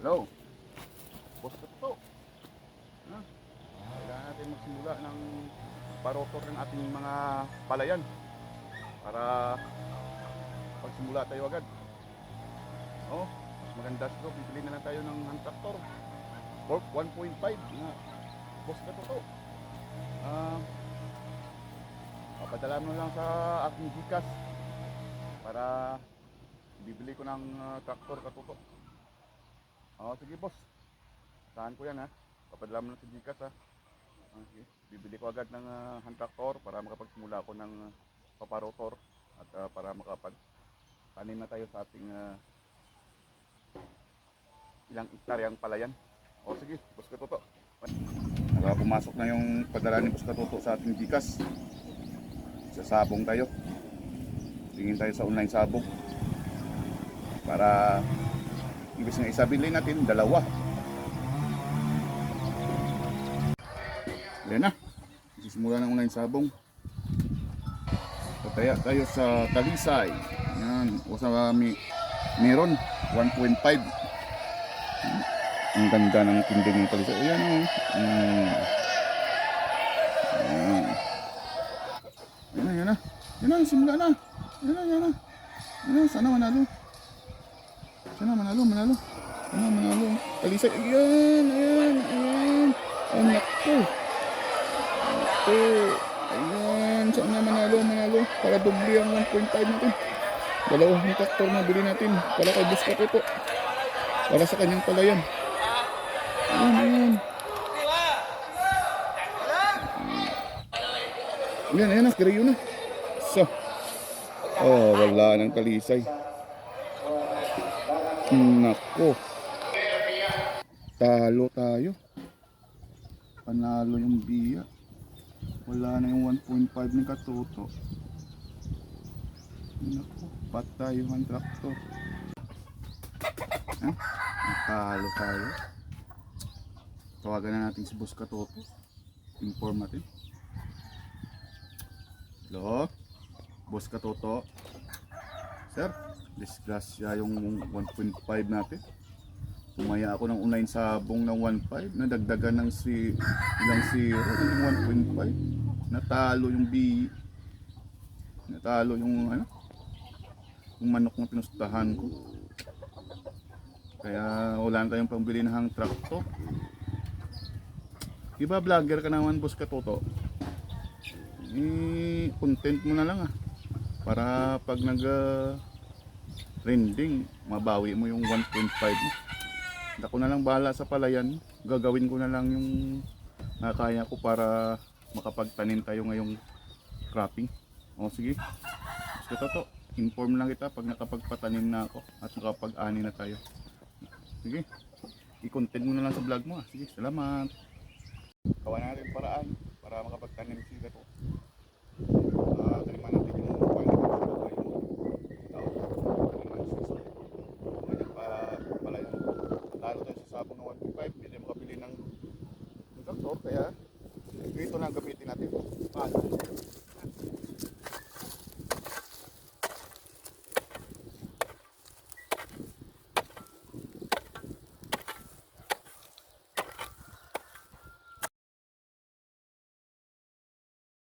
Hello. Boss ko to. Ha? Kailangan natin magsimula ng parotor ng ating mga palayan para pagsimula tayo agad. Oh, mas maganda siguro bibili na lang tayo ng hand tractor. Work 1.5 na. Boss ko to. Papadala mo lang sa aking Gcash para bibili ko ng tractor katuto. Sige boss. Saan ko yan ha? Papadala mo lang sa Gcash ha. Okay. Bibili ko agad ng hand tractor para makapagsimula ako ng paparotor at para makapag-tanim na tayo sa ating ilang hektaryang palayan. Sige, boss katuto. Pumasok na yung padala ni boss katuto sa ating Gcash. Sasabong tayo. Tingin tayo sa online sabong para ibig na isa bilhin natin dalawa. Yan na, sisimula ng online sabong. Pataya tayo sa Talisay. Yan, o sa meron 1.5. Ang ganda ng tinding ng Talisay. Ayan o. Yan na. Yan na, simula na. Yan na. Sana manalo. Manalo. Talisay. Ayan. Anak ko. Ayan. Sana manalo. Para doble ang 1.5 natin. Dalawang tractor na bili natin. Para kay Boss Katuto. Para sa kanyang palayan. Ayan. Ayan, kirayo na. Wala ng Talisay. Nako. Talo tayo. Panalo yung biya. Wala na yung 1.5 ng Katuto. Nako, patay yung tractor. Talo tayo. Tawagan na natin si Boss Katuto. Inform natin. Hello? Boss Katuto. Sir, disgrasya yung 1.5 natin. Tumaya ako ng online sabong ng 1.5. Nadagdagan ng ilang zero ng 1.5. Natalo yung B. Natalo yung yung manok na pinustahan ko. Kaya wala na tayong pambili ng tractor. Iba vlogger ka naman, Boss Katuto. Content mo na lang para pag trending mabawi mo yung 1.5 mo. Ako na lang bahala sa palayan. Gagawin ko na lang yung kaya ko para makapagtanim tayo ngayong cropping. Sige, Katuto, inform lang kita pag nakapagpatanim na ako at nakapag-ani na tayo. Sige, i-content mo na lang sa vlog mo. Sige, salamat. Gawa natin paraan para makapagtanim si Katuto.